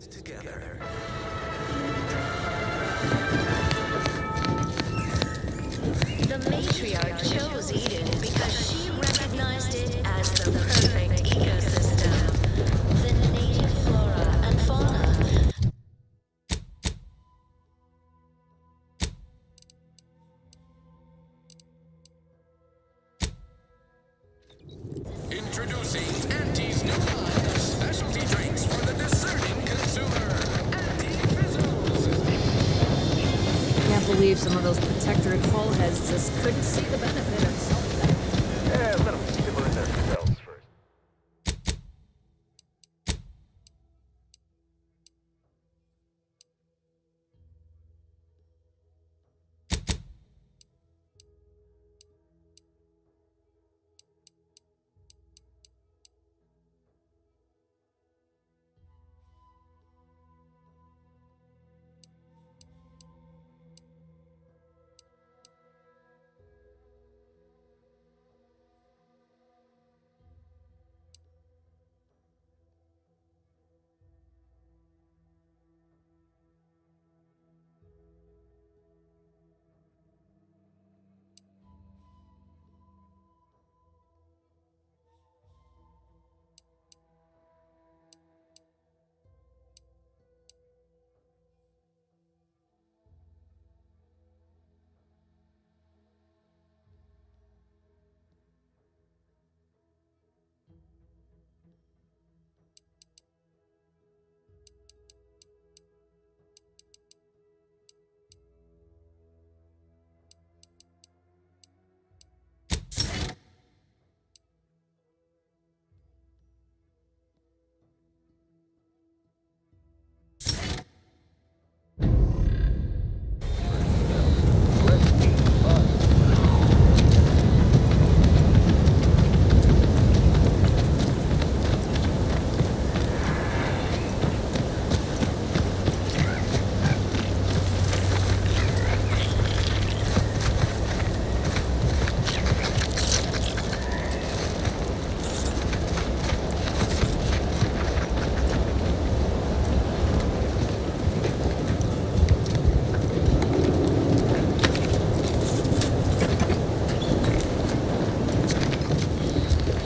together. The matriarch chose Eden because she recognized it as the perfect ecosystem. The native flora and fauna. Introducing Auntie's new line of specialty drinks for the discerning consumer. Auntie Fizzles. Can't believe some of those protectorate hull heads just couldn't see the benefit of something. Yeah, let them simmer in their cells first.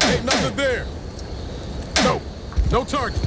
Ain't nothing there. No target.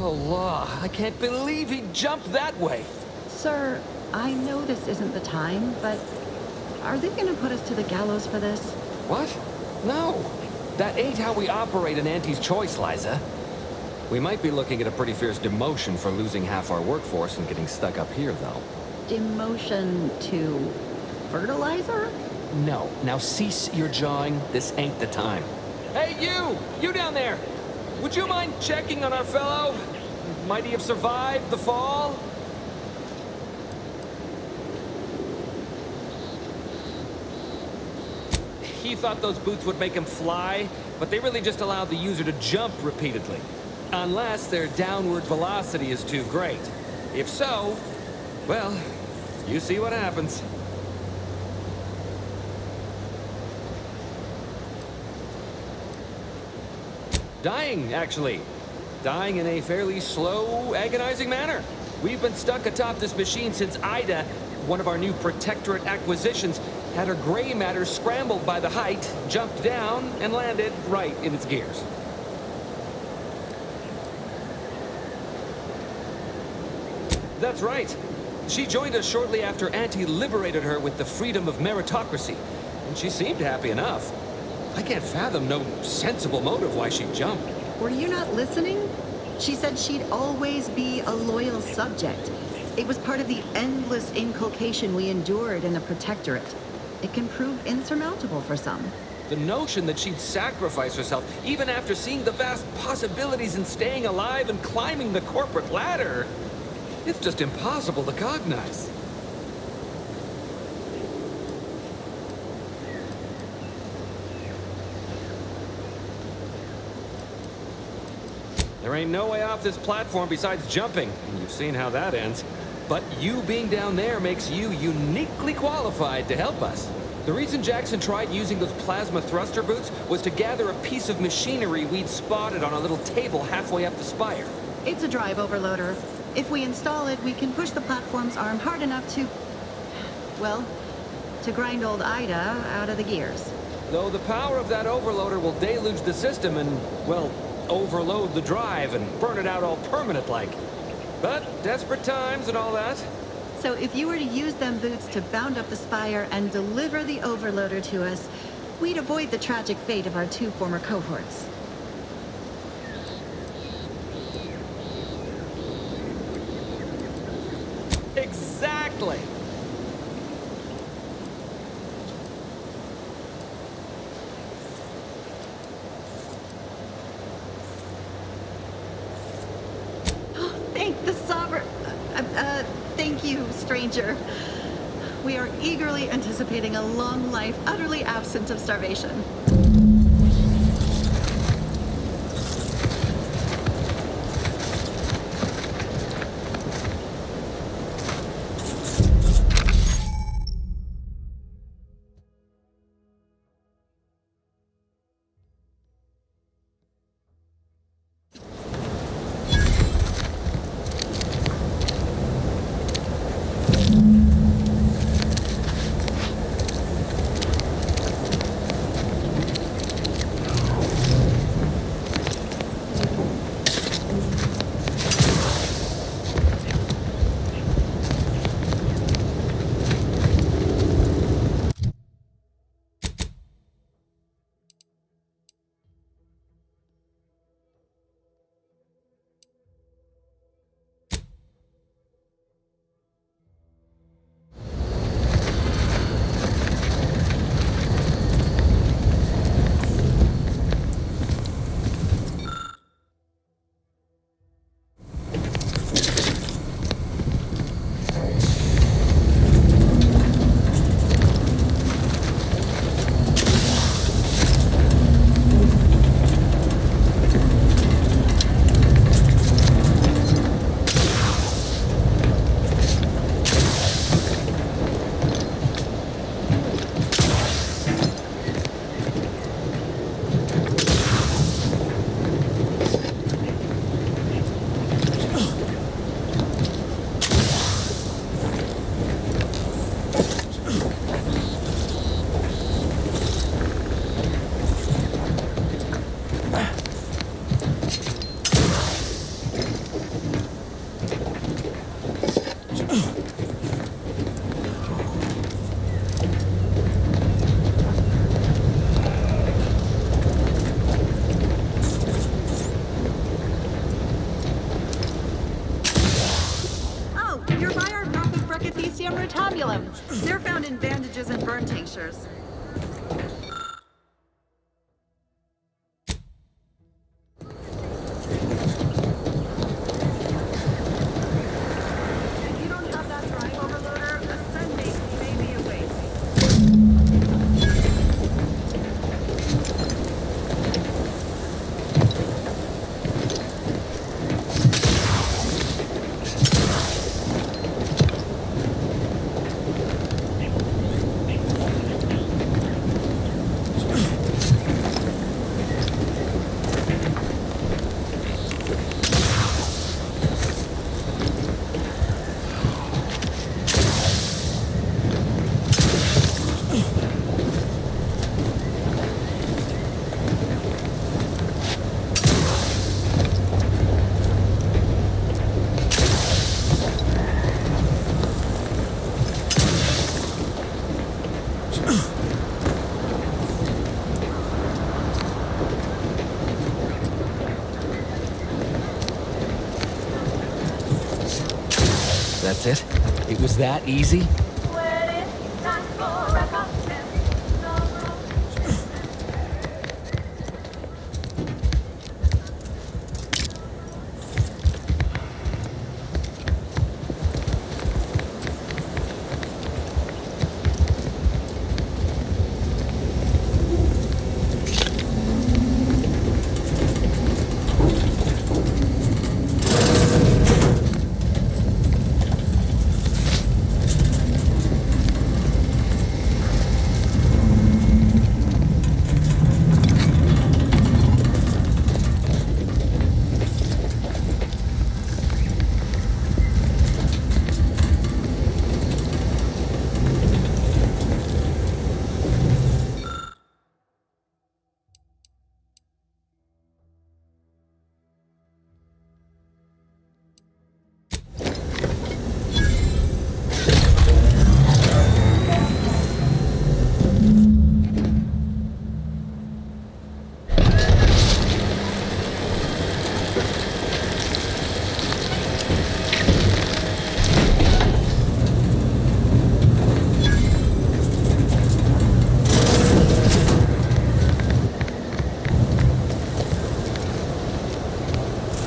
Oh, law. I can't believe he jumped that way. Sir, I know this isn't the time, but are they gonna put us to the gallows for this? What? No. That ain't how we operate in Auntie's Choice, Liza. We might be looking at a pretty fierce demotion for losing half our workforce and getting stuck up here, though. Demotion to fertilizer? No. Now cease your jawing. This ain't the time. Hey, you! You down there! Would you mind checking on our fellow? Might he have survived the fall? He thought those boots would make him fly, but they really just allowed the user to jump repeatedly. Unless their downward velocity is too great. If so, well, you see what happens. Dying, actually. Dying in a fairly slow, agonizing manner. We've been stuck atop this machine since Ida, one of our new Protectorate acquisitions, had her gray matter scrambled by the height, jumped down, and landed right in its gears. That's right. She joined us shortly after Auntie liberated her with the freedom of meritocracy, and she seemed happy enough. I can't fathom no sensible motive why she'd jump. Were you not listening? She said she'd always be a loyal subject. It was part of the endless inculcation we endured in the Protectorate. It can prove insurmountable for some. The notion that she'd sacrifice herself, even after seeing the vast possibilities in staying alive and climbing the corporate ladder, it's just impossible to cognize. There ain't no way off this platform besides jumping, and you've seen how that ends. But you being down there makes you uniquely qualified to help us. The reason Jackson tried using those plasma thruster boots was to gather a piece of machinery we'd spotted on a little table halfway up the spire. It's a drive overloader. If we install it, we can push the platform's arm hard enough to, well, to grind old Ida out of the gears. Though the power of that overloader will deluge the system and, well, overload the drive and burn it out all permanent-like. But desperate times and all that. So if you were to use them boots to bound up the spire and deliver the overloader to us, we'd avoid the tragic fate of our 2 former cohorts. Exactly! Thank the Sovereign. Thank you, stranger. We are eagerly anticipating a long life utterly absent of starvation. They're found in bandages and burn tinctures. If you don't have that drive overloader, ascend may be a waste. That's it? It was that easy?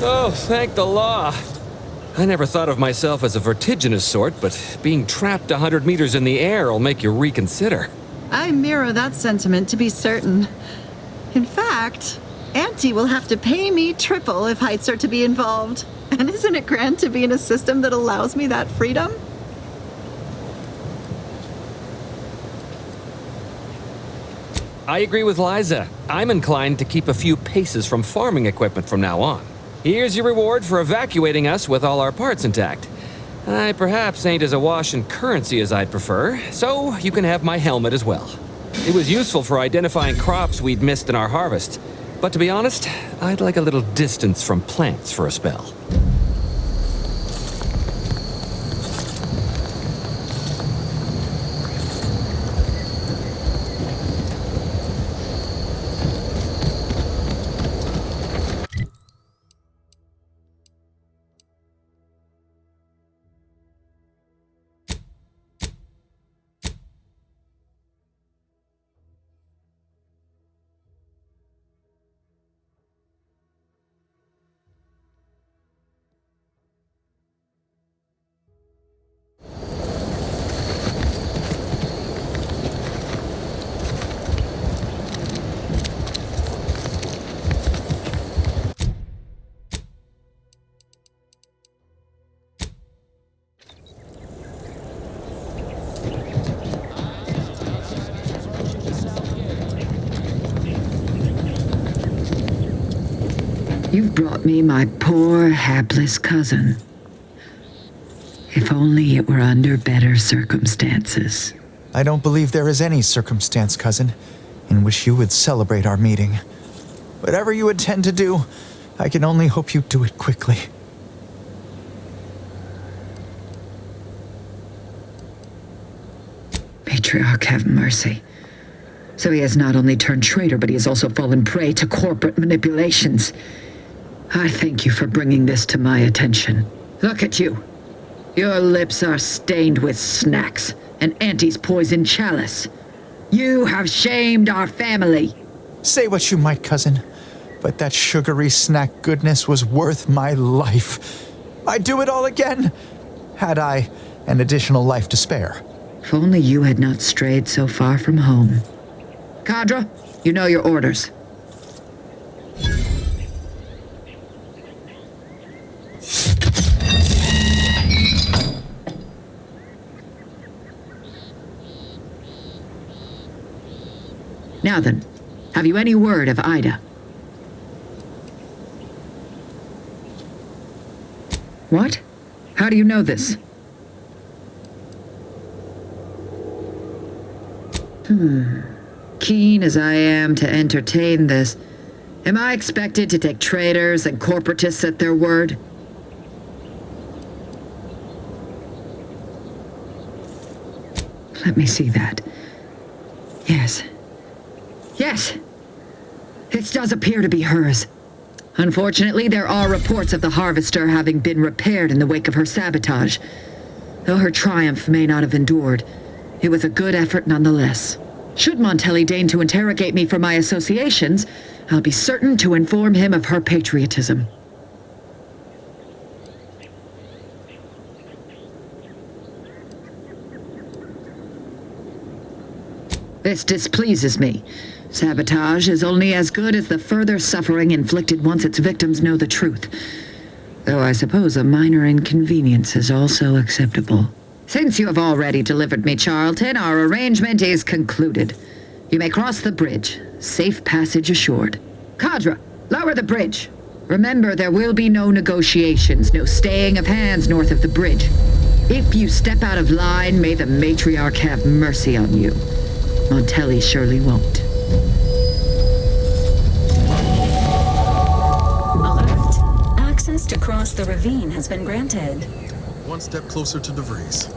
Oh, thank the law. I never thought of myself as a vertiginous sort, but being trapped 100 meters in the air will make you reconsider. I mirror that sentiment, to be certain. In fact, Auntie will have to pay me triple if heights are to be involved. And isn't it grand to be in a system that allows me that freedom? I agree with Liza. I'm inclined to keep a few paces from farming equipment from now on. Here's your reward for evacuating us with all our parts intact. I perhaps ain't as awash in currency as I'd prefer, so you can have my helmet as well. It was useful for identifying crops we'd missed in our harvest, but to be honest, I'd like a little distance from plants for a spell. You've brought me my poor, hapless cousin. If only it were under better circumstances. I don't believe there is any circumstance, cousin, in which you would celebrate our meeting. Whatever you intend to do, I can only hope you do it quickly. Patriarch have mercy. So he has not only turned traitor, but he has also fallen prey to corporate manipulations. I thank you for bringing this to my attention. Look at you. Your lips are stained with snacks and Auntie's poison chalice. You have shamed our family. Say what you might, cousin, but that sugary snack goodness was worth my life. I'd do it all again, had I an additional life to spare. If only you had not strayed so far from home. Cadra, you know your orders. Now then, have you any word of Ida? What? How do you know this? Keen as I am to entertain this, am I expected to take traitors and corporatists at their word? Let me see that. Yes. Yes! This does appear to be hers. Unfortunately, there are reports of the Harvester having been repaired in the wake of her sabotage. Though her triumph may not have endured, it was a good effort nonetheless. Should Montelli deign to interrogate me for my associations, I'll be certain to inform him of her patriotism. This displeases me. Sabotage is only as good as the further suffering inflicted once its victims know the truth. Though I suppose a minor inconvenience is also acceptable. Since you have already delivered me Charlton, our arrangement is concluded. You may cross the bridge. Safe passage assured. Cadra, lower the bridge. Remember, there will be no negotiations, no staying of hands north of the bridge. If you step out of line, may the matriarch have mercy on you. Montelli surely won't. Alert. Access to cross the ravine has been granted. One step closer to DeVries.